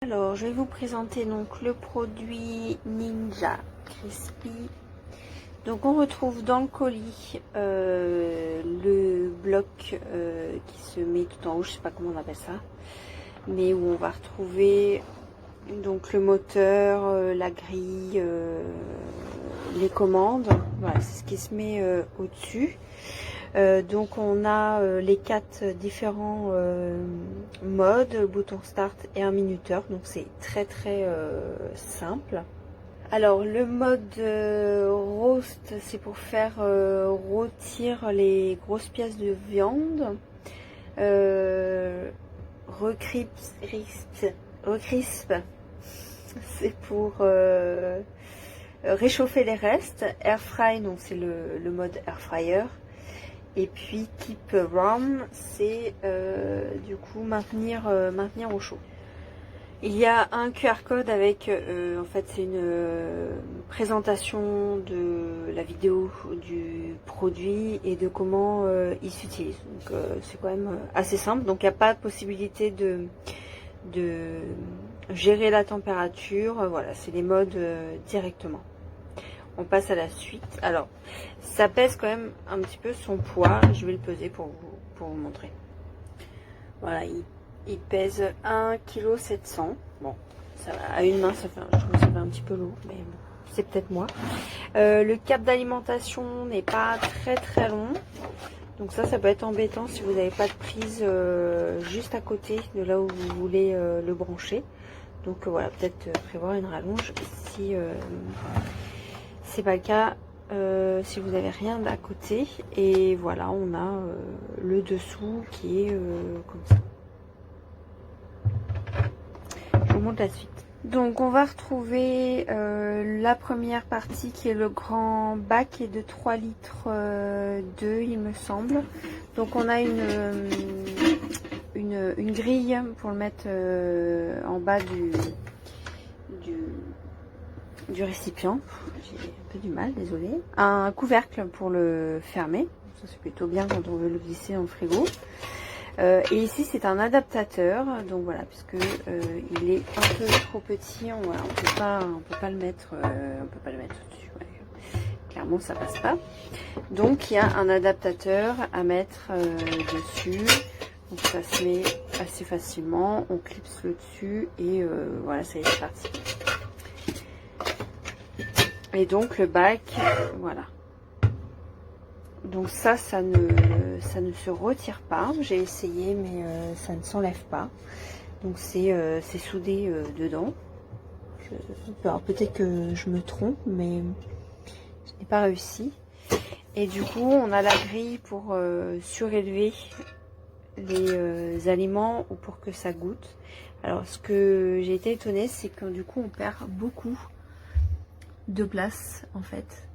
Alors, je vais vous présenter donc le produit Ninja Crispy. Donc, on retrouve dans le colis le bloc qui se met tout en haut, je sais pas comment on appelle ça, mais où on va retrouver donc le moteur, la grille, les commandes. Voilà, c'est ce qui se met au-dessus. Donc on a les 4 différents modes, bouton start et un minuteur, donc c'est très simple. Alors le mode roast, c'est pour faire rôtir les grosses pièces de viande. Recrisp, c'est pour réchauffer les restes. Air fry, donc c'est le mode air fryer. Et puis keep warm, c'est du coup maintenir au chaud. Il y a un QR code avec, en fait c'est une présentation de la vidéo du produit et de comment il s'utilise. Donc c'est quand même assez simple, donc il n'y a pas de possibilité de gérer la température. Voilà, c'est les modes directement. On passe à la suite. Alors, ça pèse quand même un petit peu son poids. Je vais le peser pour vous montrer. Voilà, il pèse 1,7 kg. Bon, ça va, à une main, je trouve que ça fait un petit peu lourd, mais bon, c'est peut-être moi. Le câble d'alimentation n'est pas très long. Donc ça peut être embêtant si vous n'avez pas de prise juste à côté de là où vous voulez le brancher. Donc voilà, peut-être prévoir une rallonge si c'est pas le cas, si vous n'avez rien à côté. Et voilà, on a le dessous qui est comme ça. Je vous montre la suite. Donc on va retrouver la première partie qui est le grand bac qui est de 3 litres 2 il me semble. Donc on a une grille pour le mettre en bas du récipient. J'ai un peu du mal, désolé. Un couvercle pour le fermer. Ça c'est plutôt bien quand on veut le glisser en frigo. Et ici c'est un adaptateur, donc voilà, puisque il est un peu trop petit, on peut pas le mettre au-dessus. Ouais. Clairement ça passe pas. Donc il y a un adaptateur à mettre dessus. Donc ça se met assez facilement, on clipse le dessus et voilà, ça y est, c'est parti. Et donc le bac, voilà. Donc ça ne se retire pas. J'ai essayé, mais ça ne s'enlève pas. Donc c'est soudé dedans. Alors peut-être que je me trompe, mais je n'ai pas réussi. Et du coup, on a la grille pour surélever les aliments ou pour que ça goûte. Alors ce que j'ai été étonnée, c'est que du coup on perd beaucoup de place en fait.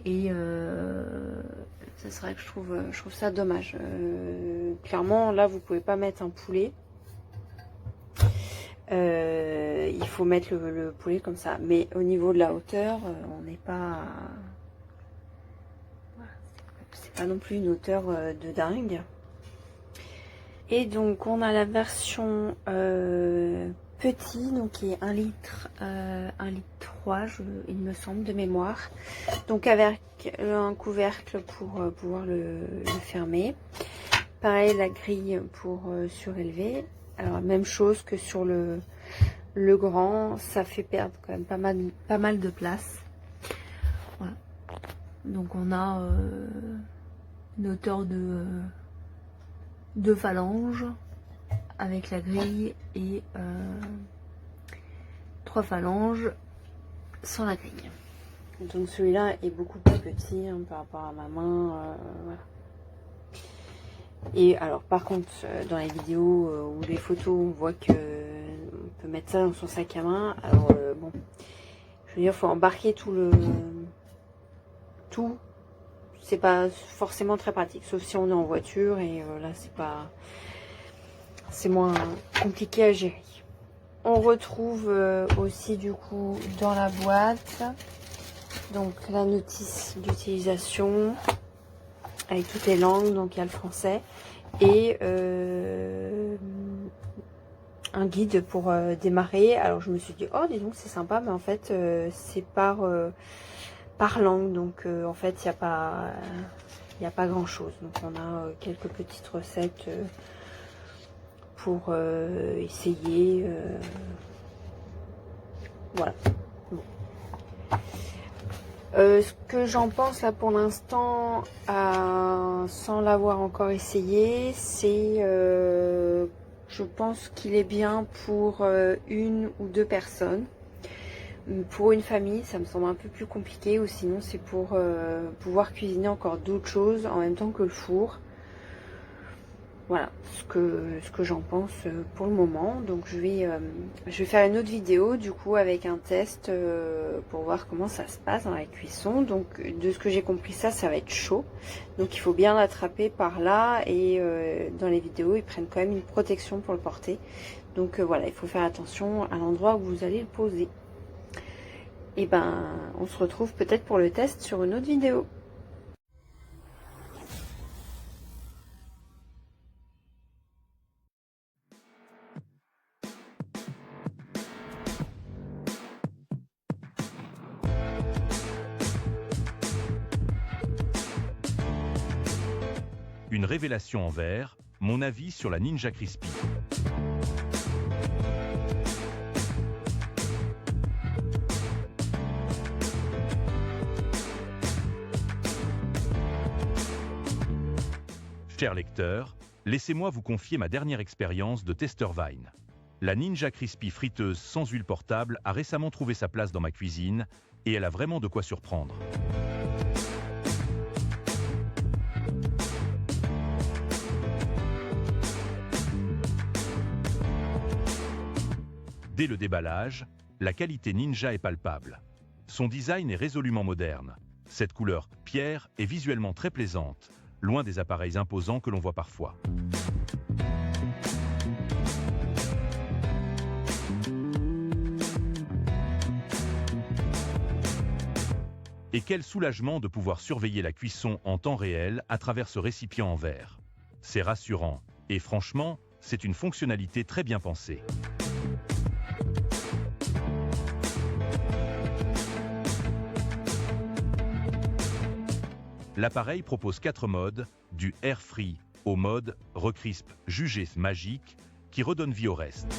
Et ça serait que je trouve ça dommage. Clairement là vous pouvez pas mettre un poulet. Il faut mettre le poulet comme ça. Mais au niveau de la hauteur, on n'est pas... Voilà, c'est pas non plus une hauteur de dingue. Et donc on a la version petit, donc qui est 1 litre, 1 litre 3, il me semble, de mémoire. Donc avec un couvercle pour pouvoir le fermer. Pareil, la grille pour surélever. Alors même chose que sur le grand, ça fait perdre quand même pas mal de place. Voilà. Donc on a une hauteur de 2 phalanges avec la grille et 3 phalanges sans la grille. Donc celui-là est beaucoup plus petit hein, par rapport à ma main. Voilà. Et alors par contre dans les vidéos ou les photos on voit que on peut mettre ça dans son sac à main. Alors bon, je veux dire, faut embarquer tout, c'est pas forcément très pratique, sauf si on est en voiture et là c'est moins compliqué à gérer. On retrouve aussi du coup dans la boîte donc la notice d'utilisation avec toutes les langues, donc il y a le français et un guide pour démarrer. Alors je me suis dit, oh dis donc c'est sympa, mais en fait c'est par langue, donc en fait il n'y a pas grand chose. Donc on a quelques petites recettes pour essayer. Voilà. Bon. Ce que j'en pense là pour l'instant, sans l'avoir encore essayé, c'est je pense qu'il est bien pour une ou deux personnes. Pour une famille, ça me semble un peu plus compliqué, ou sinon c'est pour pouvoir cuisiner encore d'autres choses en même temps que le four. Voilà ce que j'en pense pour le moment. Donc je vais faire une autre vidéo du coup avec un test pour voir comment ça se passe dans la cuisson. Donc de ce que j'ai compris, ça va être chaud. Donc il faut bien l'attraper par là, et dans les vidéos ils prennent quand même une protection pour le porter. Donc voilà, il faut faire attention à l'endroit où vous allez le poser. Et ben on se retrouve peut-être pour le test sur une autre vidéo. Une révélation en verre, mon avis sur la Ninja Crispy. Chers lecteurs, laissez-moi vous confier ma dernière expérience de testeur Vine. La Ninja Crispy friteuse sans huile portable a récemment trouvé sa place dans ma cuisine, et elle a vraiment de quoi surprendre. Dès le déballage, la qualité Ninja est palpable. Son design est résolument moderne. Cette couleur pierre est visuellement très plaisante, loin des appareils imposants que l'on voit parfois. Et quel soulagement de pouvoir surveiller la cuisson en temps réel à travers ce récipient en verre. C'est rassurant, et franchement, c'est une fonctionnalité très bien pensée. L'appareil propose 4 modes, du air free au mode recrisp jugé magique, qui redonne vie au reste.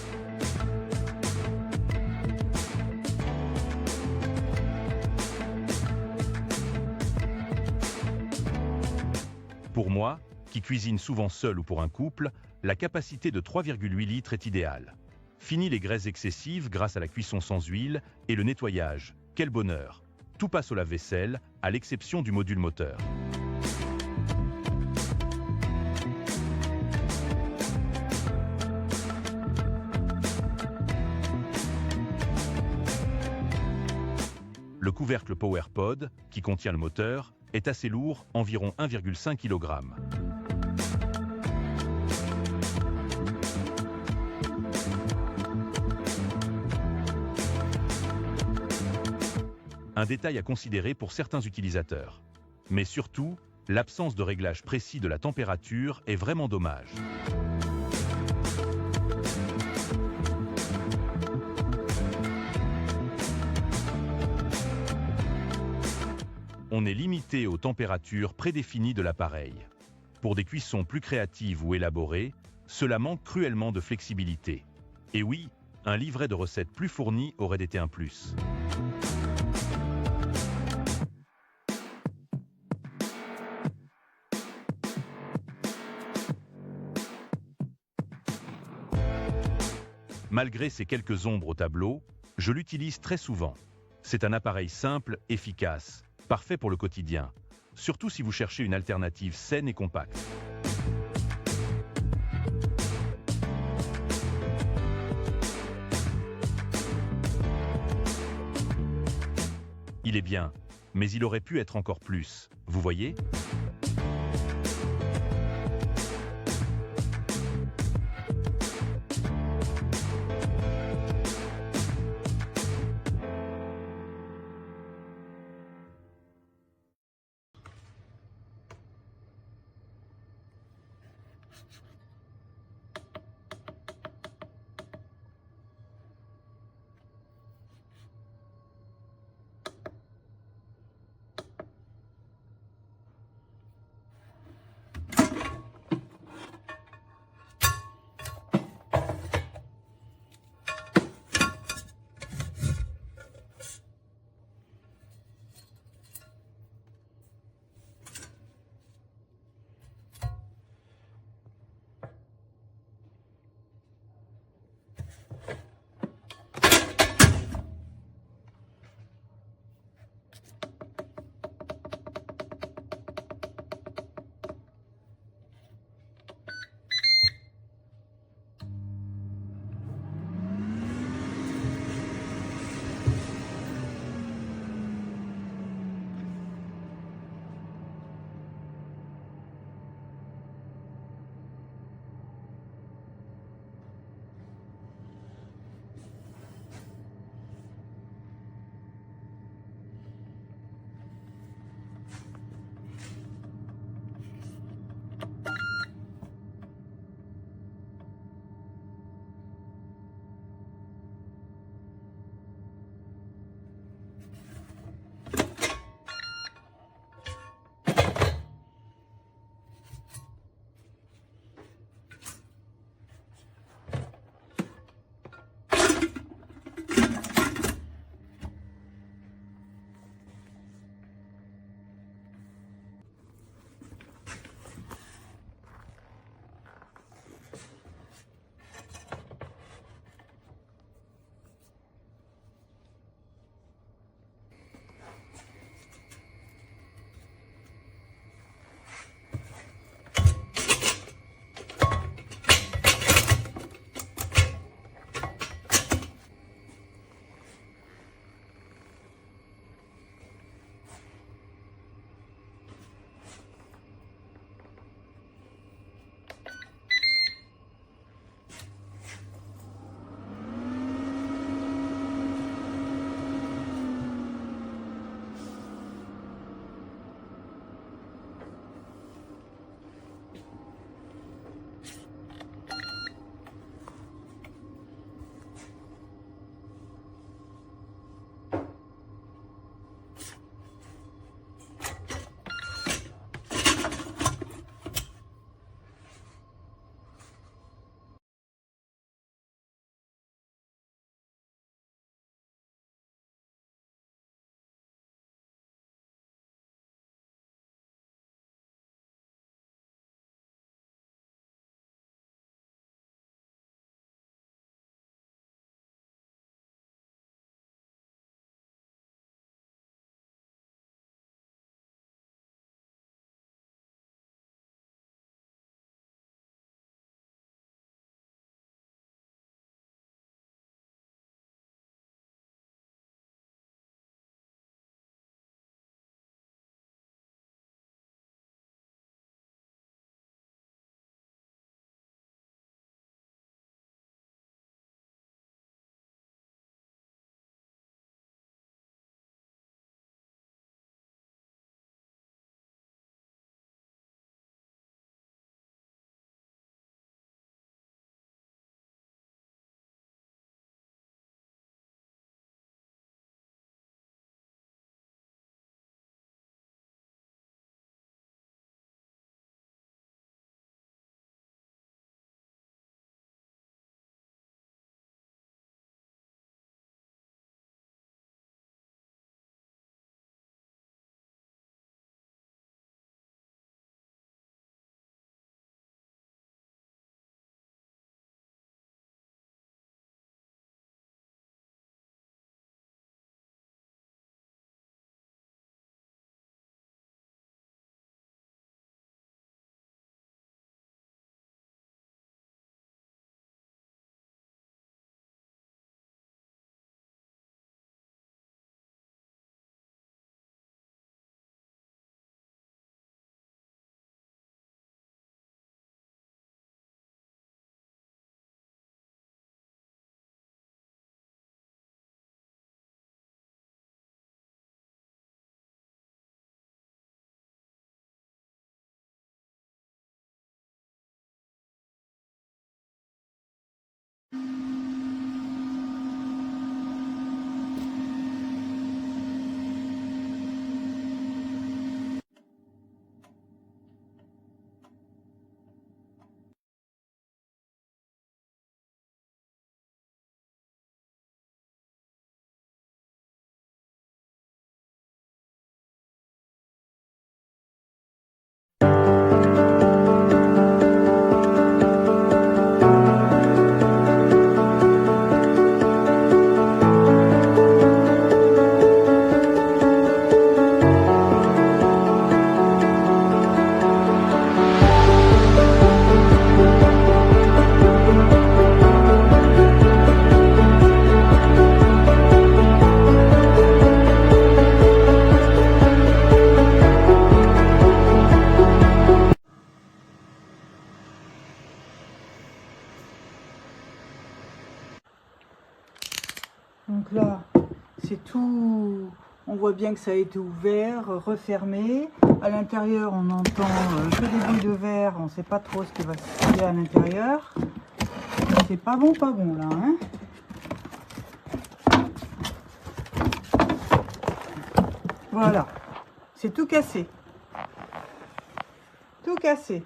Pour moi, qui cuisine souvent seul ou pour un couple, la capacité de 3,8 litres est idéale. Fini les graisses excessives grâce à la cuisson sans huile et le nettoyage. Quel bonheur! Tout passe au lave-vaisselle, à l'exception du module moteur. Le couvercle PowerPod, qui contient le moteur, est assez lourd, environ 1,5 kg. Un détail à considérer pour certains utilisateurs. Mais surtout, l'absence de réglage précis de la température est vraiment dommage. On est limité aux températures prédéfinies de l'appareil. Pour des cuissons plus créatives ou élaborées, cela manque cruellement de flexibilité. Et oui, un livret de recettes plus fourni aurait été un plus. Malgré ces quelques ombres au tableau, je l'utilise très souvent. C'est un appareil simple, efficace, parfait pour le quotidien, surtout si vous cherchez une alternative saine et compacte. Il est bien, mais il aurait pu être encore plus, vous voyez ? Donc là, c'est tout, on voit bien que ça a été ouvert, refermé. À l'intérieur, on entend que des bruits de verre, on ne sait pas trop ce qui va se passer à l'intérieur. C'est pas bon là, hein. Voilà, c'est tout cassé. Tout cassé.